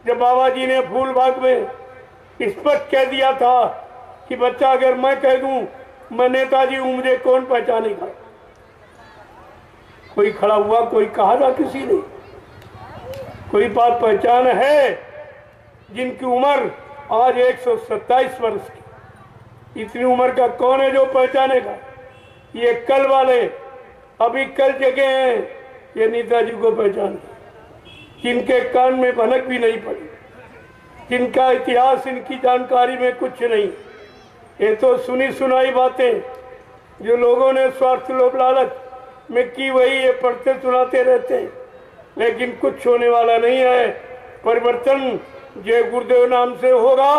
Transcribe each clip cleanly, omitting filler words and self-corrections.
जब बाबा जी ने फूल बाग में स्पष्ट कह दिया था कि बच्चा अगर मैं कह दूं मैं नेताजी हूं मुझे कौन पहचानेगा, कोई खड़ा हुआ, कोई कहा था किसी ने? कोई बात पहचान है? जिनकी उम्र आज 127 वर्ष की, इतनी उम्र का कौन है जो पहचानेगा? ये कल वाले अभी कल जगह हैं, ये नेताजी को पहचान, जिनके कान में भनक भी नहीं पड़ी, जिनका इतिहास इनकी जानकारी में कुछ नहीं। ये तो सुनी सुनाई बातें जो लोगों ने स्वार्थ लोभ लालच में की, वही ये पढ़ते सुनाते रहते हैं, लेकिन कुछ होने वाला नहीं है। परिवर्तन जय गुरुदेव नाम से होगा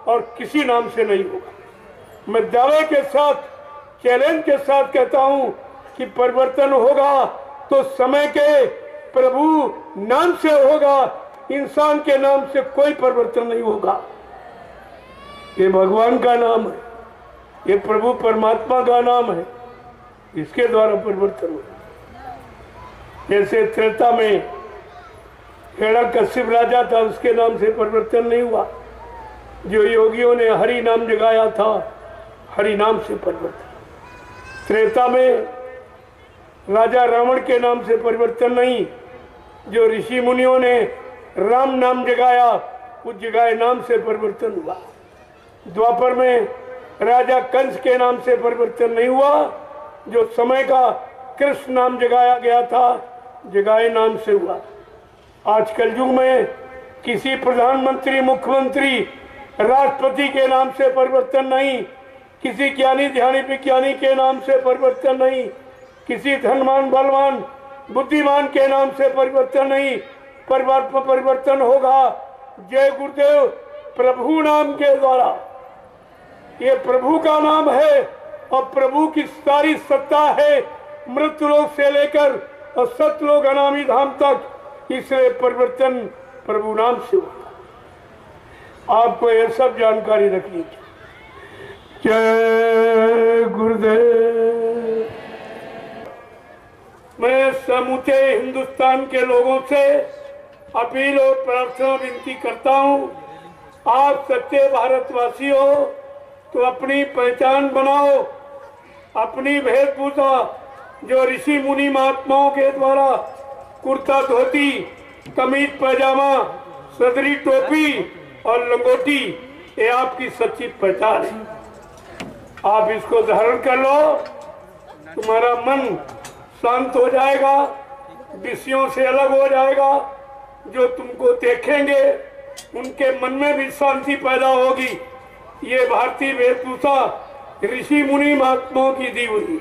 और किसी नाम से नहीं होगा। मैं दावे के साथ, चैलेंज के साथ कहता हूं कि परिवर्तन होगा तो समय के प्रभु नाम से होगा, इंसान के नाम से कोई परिवर्तन नहीं होगा। ये भगवान का नाम है, ये प्रभु परमात्मा का नाम है, इसके द्वारा परिवर्तन होगा। जैसे त्रेता में हिरण्यकश्यप राजा था, उसके नाम से परिवर्तन नहीं हुआ। जो योगियों ने हरि नाम जगाया था, हरि नाम से परिवर्तन। त्रेता में राजा रावण के नाम से परिवर्तन नहीं, जो ऋषि मुनियों ने राम नाम जगाया, उस जगाए नाम से परिवर्तन हुआ। द्वापर में राजा कंस के नाम से परिवर्तन नहीं हुआ, जो समय का कृष्ण नाम जगाया गया था, जगाए नाम से हुआ। आज कल युग में किसी प्रधानमंत्री, मुख्यमंत्री, राष्ट्रपति के नाम से परिवर्तन नहीं, किसी ज्ञानी ध्यानी विज्ञानी के नाम से परिवर्तन नहीं, किसी धनवान बलवान बुद्धिमान के नाम से परिवर्तन नहीं। परिवर्तन होगा जय गुरुदेव प्रभु नाम के द्वारा। ये प्रभु का नाम है और प्रभु की सारी सत्ता है, मृत्यु लोक से लेकर और सतलोक अनामी धाम तक, इसलिए परिवर्तन प्रभु नाम से होगा। आपको यह सब जानकारी रखनी चाहिए। जय गुरुदेव। मैं समूचे हिंदुस्तान के लोगों से अपील और प्रार्थना विनती करता हूं, आप सच्चे भारतवासी हो तो अपनी पहचान बनाओ, अपनी वेशभूषा जो ऋषि मुनि महात्माओं के द्वारा कुर्ता धोती, कमीज पैजामा, सदरी टोपी और लंगोटी, ये आपकी सच्ची पहचान है। आप इसको धारण कर लो, तुम्हारा मन शांत हो जाएगा, विषयों से अलग हो जाएगा। जो तुमको देखेंगे उनके मन में भी शांति पैदा होगी। ये भारतीय वेशभूषा ऋषि मुनि महात्माओं की दी हुई,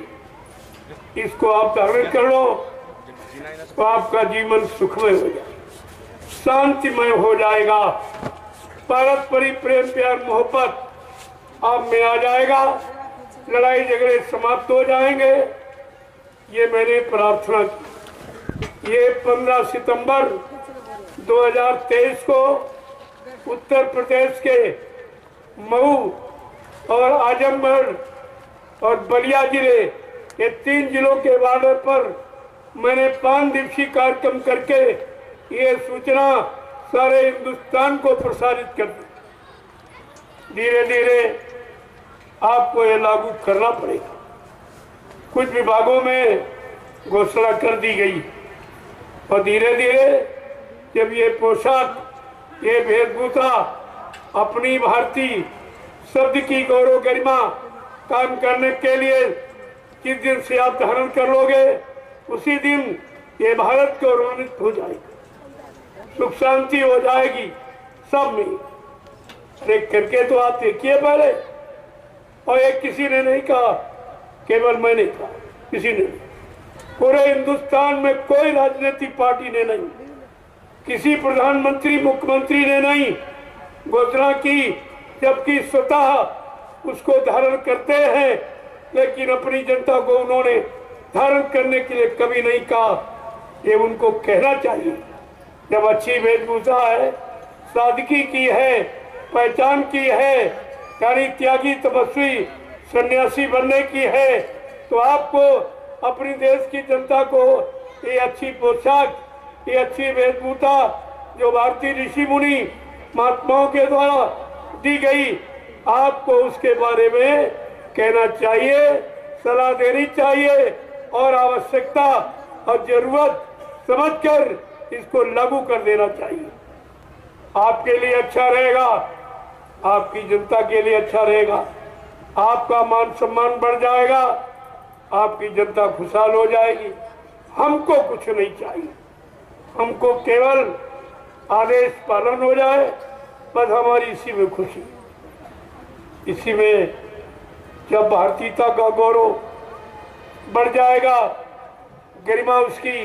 इसको आप धारण कर लो तो आपका जीवन सुखमय हो जाएगा, शांतिमय हो जाएगा। पारस्परिक प्रेम प्यार मोहब्बत आप में आ जाएगा, लड़ाई झगड़े समाप्त हो जाएंगे। ये मैंने प्रार्थना की। ये 15 सितंबर 2023 को उत्तर प्रदेश के मऊ और आजमगढ़ और बलिया जिले, ये 3 जिलों के बॉर्डर पर मैंने 5 दिवसीय कार्यक्रम करके ये सूचना सारे हिंदुस्तान को प्रसारित कर दी। धीरे धीरे आपको ये लागू करना पड़ेगा। कुछ विभागों में घोषणा कर दी गई और धीरे धीरे जब ये पोशाक, ये वेशभूषा अपनी भारतीय शब्द की गौरव गरिमा काम करने के लिए जिस दिन से आप धारण कर लोगे, उसी दिन ये भारत गौरवान्वित हो जाएगी, सुख शांति हो जाएगी सब में। देख करके तो आप देखिए पहले, और एक किसी ने नहीं कहा, केवल मैंने कहा, किसी ने नहीं। पूरे हिंदुस्तान में कोई राजनीतिक पार्टी ने नहीं, किसी प्रधानमंत्री मुख्यमंत्री ने नहीं घोषणा की, जबकि स्वतः उसको धारण करते हैं, लेकिन अपनी जनता को उन्होंने धारण करने के लिए कभी नहीं कहा। ये उनको कहना चाहिए। जब अच्छी वेशभूषा है, सादगी की है, पहचान की है, यानी त्यागी तपस्वी सन्यासी बनने की है, तो आपको अपनी देश की जनता को ये अच्छी पोशाक, ये अच्छी वेशभूषा जो भारतीय ऋषि मुनि महात्माओं के द्वारा दी गई, आपको उसके बारे में कहना चाहिए, सलाह देनी चाहिए और आवश्यकता और जरूरत समझकर इसको लागू कर देना चाहिए। आपके लिए अच्छा रहेगा, आपकी जनता के लिए अच्छा रहेगा, आपका मान सम्मान बढ़ जाएगा, आपकी जनता खुशहाल हो जाएगी। हमको कुछ नहीं चाहिए, हमको केवल आदेश पालन हो जाए, बस हमारी इसी में खुशी। इसी में जब भारतीयता का गौरव बढ़ जाएगा, गरिमा उसकी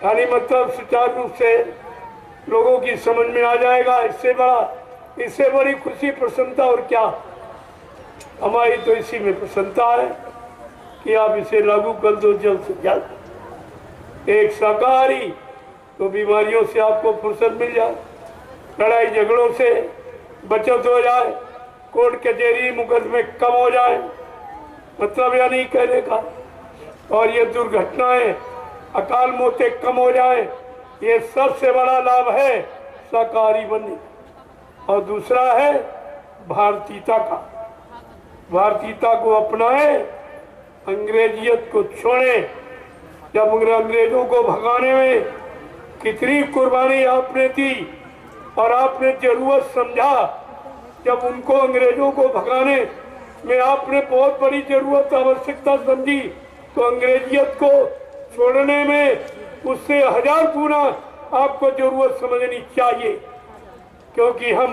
यानी मतलब सुचारू रूप से लोगों की समझ में आ जाएगा, इससे बड़ी खुशी प्रसन्नता और क्या। हमारी तो इसी में प्रसन्नता है कि आप इसे लागू कर दो जल्द से जल्द। एक शाकाहारी तो बीमारियों से आपको फुर्सत मिल जाए, लड़ाई झगड़ों से बचत हो जाए, कोर्ट कचहरी मुकदमे कम हो जाए, मतलब यह नहीं कहने का। और ये दुर्घटनाएं अकाल मौतें कम हो जाए, ये सबसे बड़ा लाभ है शाकाहारी बनने। और दूसरा है भारतीयता का, भारतीयता को अपनाए, अंग्रेजियत को छोड़े। जब अंग्रेजों को भगाने में कितनी कुर्बानी आपने दी और आपने जरूरत समझा, जब उनको अंग्रेजों को भगाने में आपने बहुत बड़ी जरूरत आवश्यकता समझी, तो अंग्रेजियत को छोड़ने में उससे 1000 गुना आपको जरूरत समझनी चाहिए। क्योंकि हम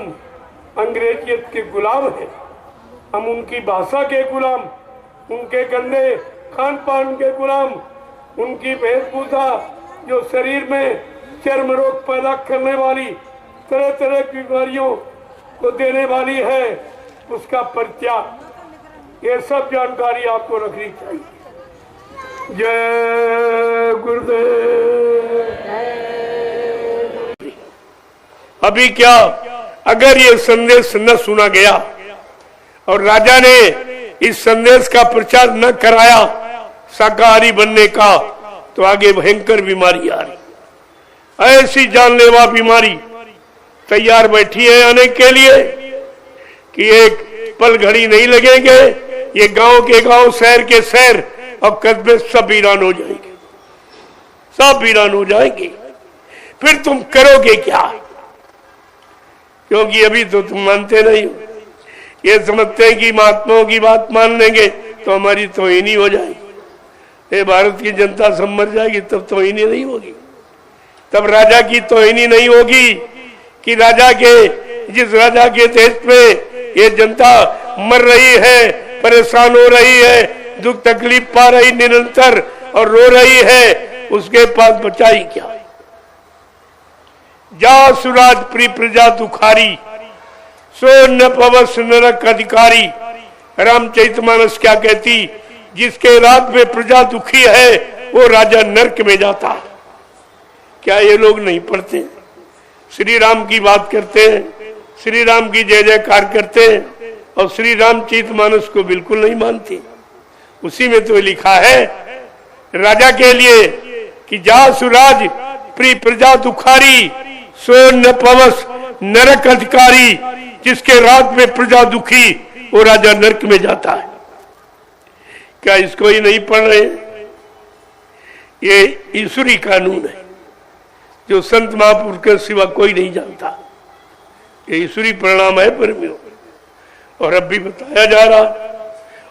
अंग्रेजियत के गुलाम हैं, हम उनकी भाषा के गुलाम, उनके गंदे खान पान के गुलाम, उनकी वेशभूषा जो शरीर में चर्म रोग पैदा करने वाली, तरह तरह की बीमारियों को देने वाली है, उसका परित्याग। ये सब जानकारी आपको रखनी चाहिए। जय गुरुदेव। अभी क्या अगर ये संदेश न सुना गया और राजा ने इस संदेश का प्रचार न कराया शाकाहारी बनने का, तो आगे भयंकर बीमारी आ रही, ऐसी जानलेवा बीमारी तैयार बैठी है आने के लिए कि एक पल घड़ी नहीं लगेंगे, ये गांव के गांव, शहर के शहर और कस्बे सब वीरान हो जाएंगे, सब वीरान हो जाएंगे। फिर तुम करोगे क्या? क्योंकि अभी तो तुम मानते नहीं हो, ये समझते हैं कि महात्माओं की बात मान लेंगे तो हमारी तौहीनी हो जाएगी, ये भारत की जनता सब मर जाएगी, तब तौहीनी नहीं होगी। तब राजा की तौहीनी नहीं होगी कि राजा के, जिस राजा के देश में ये जनता मर रही है, परेशान हो रही है, दुख तकलीफ पा रही निरंतर और रो रही है, उसके पास बचाई क्या? जा सुराज प्री प्रजा दुखारी, सो न पवस नरक अधिकारी। रामचरितमानस क्या कहती? जिसके राज में प्रजा दुखी है वो राजा नरक में जाता। क्या ये लोग नहीं पढ़ते? श्री राम की बात करते हैं, श्री राम की जय जयकार करते हैं और श्री रामचरितमानस को बिल्कुल नहीं मानते। उसी में तो लिखा है राजा के लिए कि जा सुराज प्री प्रजा दुखारी, सो न पवस नरक अधिकारी। जिसके राज में प्रजा दुखी वो राजा नरक में जाता है। क्या इसको ही नहीं पढ़ रहे? ये ईश्वरी कानून है जो संत महापुरुष के सिवा कोई नहीं जानता। ये ईश्वरी परिणाम है परमियों। और अब भी बताया जा रहा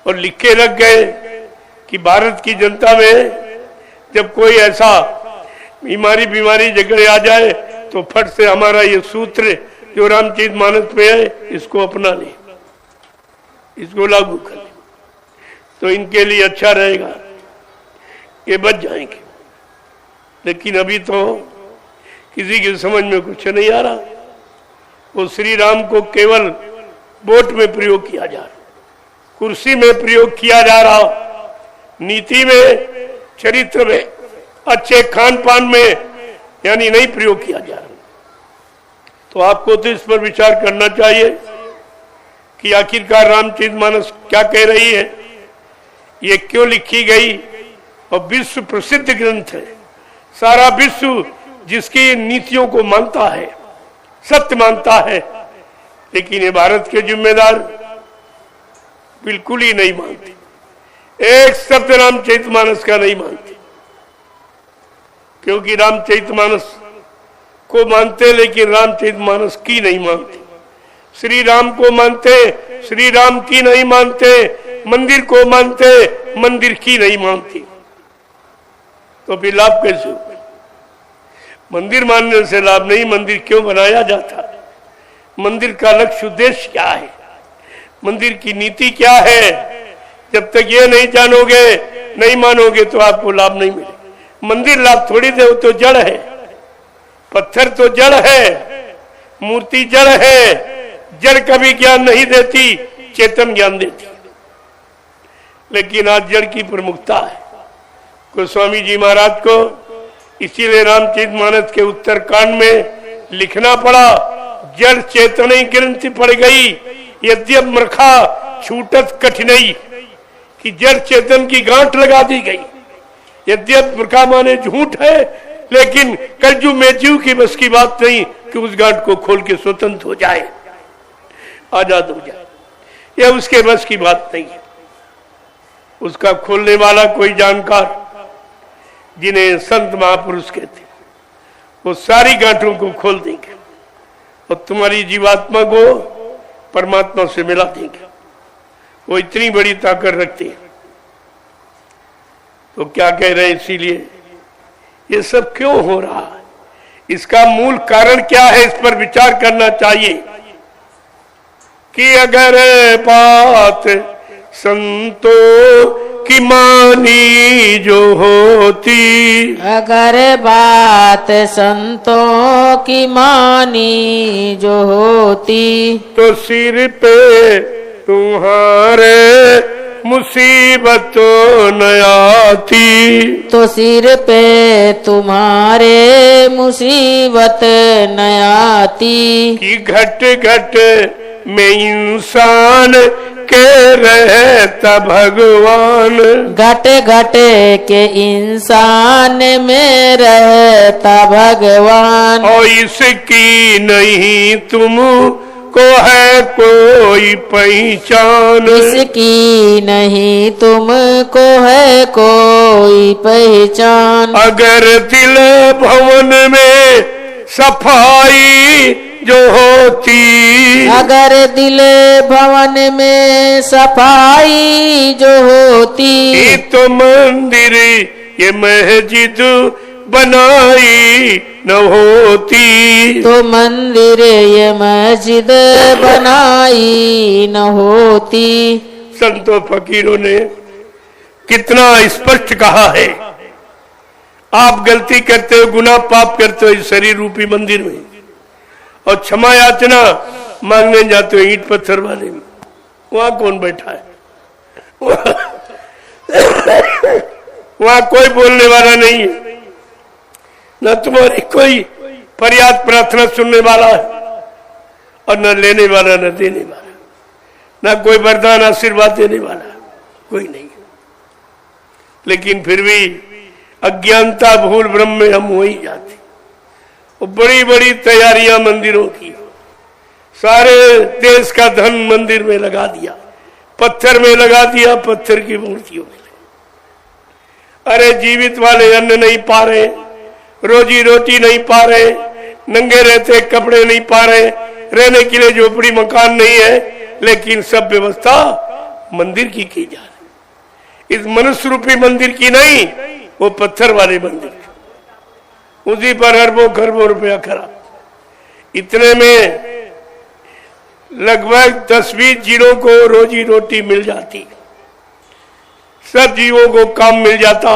और लिखे रख गए कि भारत की जनता में जब कोई ऐसा बीमारी झगड़े आ जाए तो फट से हमारा ये सूत्र जो रामचरितमानस में है इसको अपना ले, इसको लागू कर ले, तो इनके लिए अच्छा रहेगा, ये बच जाएंगे। लेकिन अभी तो किसी की समझ में कुछ नहीं आ रहा। वो श्री राम को केवल वोट में प्रयोग किया जा रहा, कुर्सी में प्रयोग किया जा रहा, नीति में, चरित्र में, अच्छे खान पान में यानी नहीं प्रयोग किया जा रहा। तो आपको तो इस पर विचार करना चाहिए कि आखिरकार रामचरितमानस क्या कह रही है, ये क्यों लिखी गई। और विश्व प्रसिद्ध ग्रंथ है, सारा विश्व जिसकी नीतियों को मानता है, सत्य मानता है, लेकिन ये भारत के जिम्मेदार बिल्कुल ही नहीं मानते। एक शब्द रामचरितमानस का नहीं मानते, क्योंकि रामचरितमानस को मानते लेकिन रामचरितमानस की नहीं मानते। श्री राम को मानते, श्री राम की नहीं मानते। मंदिर को मानते, मंदिर की नहीं मानते। तो फिर लाभ कैसे हो? मंदिर मानने से लाभ नहीं। मंदिर क्यों बनाया जाता? मंदिर का लक्ष्य उद्देश्य क्या है? मंदिर की नीति क्या है? जब तक ये नहीं जानोगे, नहीं मानोगे तो आपको लाभ नहीं मिलेगा। मंदिर लाभ थोड़ी दे, तो जड़ है, पत्थर तो जड़ है, मूर्ति जड़ है। जड़ कभी ज्ञान नहीं देती, चेतन ज्ञान देती। लेकिन आज जड़ की प्रमुखता है। गोस्वामी जी महाराज को इसीलिए रामचरितमानस के उत्तरकांड में लिखना पड़ा, जड़ चेतन ग्रंथि पड़ गई, यद्यप मृखा छूटत कठिनाई, कि जड़ चेतन की गांठ लगा दी गई। यद्यप मृखा माने झूठ है, लेकिन कलयुग में जीव की बस की बात नहीं कि उस गांठ को खोल के स्वतंत्र हो जाए, आजाद हो जाए। यह उसके बस की बात नहीं है। उसका खोलने वाला कोई जानकार, जिन्हें संत महापुरुष कहते, वो सारी गांठों को खोल देंगे और तुम्हारी जीवात्मा को परमात्मा से मिला देंगे। वो इतनी बड़ी ताकत रखते हैं। तो क्या कह रहे हैं? इसीलिए ये सब क्यों हो रहा है, इसका मूल कारण क्या है, इस पर विचार करना चाहिए। कि अगर बात संतों की मानी जो होती, अगर बात संतों की मानी जो होती, तो सिर पे तुम्हारे मुसीबत न आती, तो सिर पे तुम्हारे मुसीबत न आती। कि घट घट में इंसान के रहता भगवान, घट घट के इंसान में रहता भगवान। और इसकी नहीं तुम को है कोई पहचान, इसकी नहीं तुमको है कोई पहचान। अगर दिल भवन में सफाई जो होती, अगर दिल भवन में सफाई जो होती, तो मंदिर ये मस्जिद बनाई न होती, तो मंदिर ये मस्जिद बनाई न होती। संतों फकीरों ने कितना स्पष्ट कहा है। आप गलती करते हो, गुनाह पाप करते हो इस शरीर रूपी मंदिर में, और क्षमा याचना मांगने जाते हो ईंट पत्थर वाले में। वहां कौन बैठा है? वहां कोई बोलने वाला नहीं है, न तुम्हारी कोई फरियाद प्रार्थना सुनने वाला है, और न लेने वाला न देने वाला, न कोई वरदान आशीर्वाद देने वाला, कोई नहीं। लेकिन फिर भी अज्ञानता भूल भ्रम में हम हो ही जाते। और बड़ी बड़ी तैयारियां मंदिरों की, सारे देश का धन मंदिर में लगा दिया, पत्थर में लगा दिया, पत्थर की मूर्तियों में। अरे जीवित वाले अन्न नहीं पा रहे, रोजी रोटी नहीं पा रहे, नंगे रहते कपड़े नहीं पा रहे, रहने के लिए झोपड़ी मकान नहीं है, लेकिन सब व्यवस्था मंदिर की जा रही। इस मनुष्य रूपी मंदिर की नहीं, वो पत्थर वाले मंदिर, उसी पर अरबों खरबों रुपया खराब। इतने में लगभग 10-20 जिलों को रोजी रोटी मिल जाती, सब जीवों को काम मिल जाता,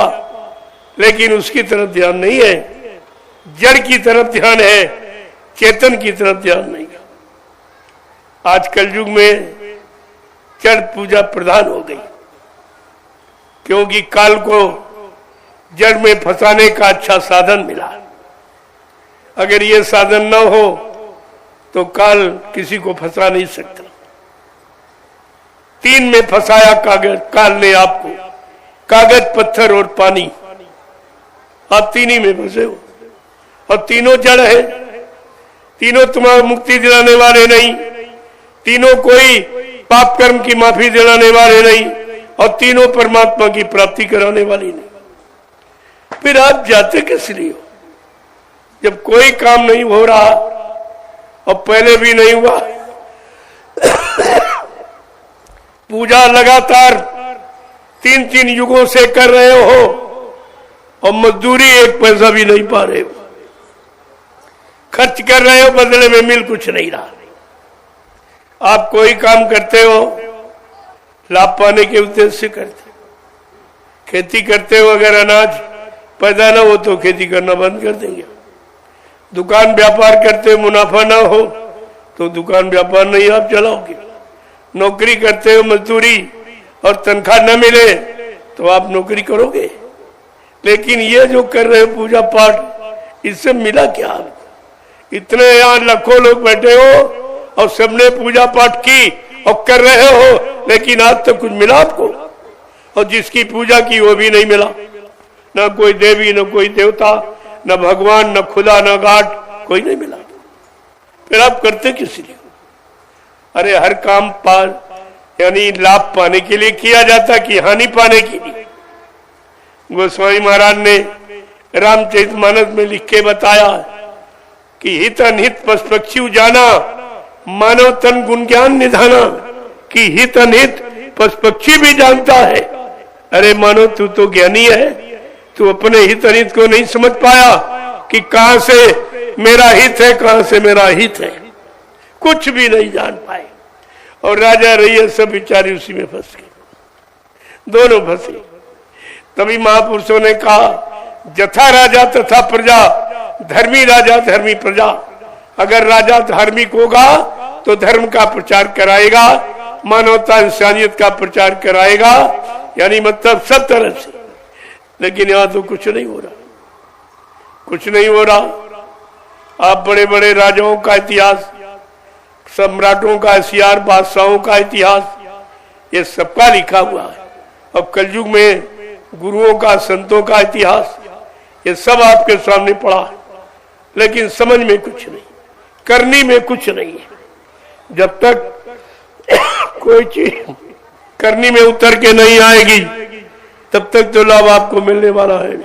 लेकिन उसकी तरफ ध्यान नहीं है। जड़ की तरफ ध्यान है, चेतन की तरफ ध्यान नहीं। आज कलयुग में जड़ पूजा प्रधान हो गई, क्योंकि काल को जड़ में फंसाने का अच्छा साधन मिला। अगर ये साधन न हो तो काल किसी को फंसा नहीं सकता। 3 में फंसाया काल ने आपको, कागज, पत्थर और पानी। आप 3 ही में फंसे हो। और तीनों जड़ है, तीनों तुम्हारा मुक्ति दिलाने वाले नहीं, तीनों कोई पाप कर्म की माफी दिलाने वाले नहीं, और तीनों परमात्मा की प्राप्ति कराने वाली नहीं। फिर आप जाते किस लिए हो? जब कोई काम नहीं हो रहा और पहले भी नहीं हुआ, पूजा लगातार 3-3 युगों से कर रहे हो और मजदूरी 1 पैसा भी नहीं पा रहे हो, खर्च कर रहे हो, बदले में मिल कुछ नहीं रहा। आप कोई काम करते हो लाभ पाने के उद्देश्य से करते हो, खेती करते हो, अगर अनाज पैदा ना हो तो खेती करना बंद कर देंगे। दुकान व्यापार करते हो, मुनाफा ना हो तो दुकान व्यापार नहीं आप चलाओगे। नौकरी करते हो, मजदूरी और तनख्वाह न मिले तो आप नौकरी करोगे। लेकिन ये जो कर रहे हो पूजा पाठ, इससे मिला क्या आपको? इतने यहाँ लाखों लोग बैठे हो और सबने पूजा पाठ की और कर रहे हो, लेकिन आज तक कुछ मिला आपको? और जिसकी पूजा की वो भी नहीं मिला, न कोई देवी, न कोई देवता, न भगवान, न खुदा, न घाट, कोई नहीं मिला। फिर आप करते किस लिए? अरे हर काम यानी लाभ पाने के लिए किया जाता कि हानि पाने के लिए? गोस्वामी महाराज ने रामचरितमानस में लिख के बताया कि हित अनहित पशु पक्षी जाना, मानव तन गुण ज्ञान निधाना, कि हित अनहित पशु पक्षी भी जानता है। अरे मानो तू तो ज्ञानी है, तू अपने हित अनित को नहीं समझ पाया कि कहां से मेरा हित है, कहां से मेरा हित है, कुछ भी नहीं जान पाए। और राजा रैयत सब बेचारे उसी में फंस गए, दोनों फंसे। तभी महापुरुषों ने कहा, जथा राजा तथा प्रजा, धर्मी राजा धर्मी प्रजा। अगर राजा धार्मिक होगा तो धर्म का प्रचार कराएगा, मानवता इंसानियत का प्रचार कराएगा, यानी मतलब सब तरह से। लेकिन यहां तो कुछ नहीं हो रहा, कुछ नहीं हो रहा। आप बड़े बड़े राजाओं का इतिहास, सम्राटों का इतिहास, बादशाहों का इतिहास, ये सबका लिखा हुआ है। अब कलयुग में गुरुओं का, संतों का इतिहास, ये सब आपके सामने पड़ा है, लेकिन समझ में कुछ नहीं, करनी में कुछ नहीं है। जब तक कोई चीज करनी में उतर के नहीं आएगी, तब तक तो लाभ आपको मिलने वाला है।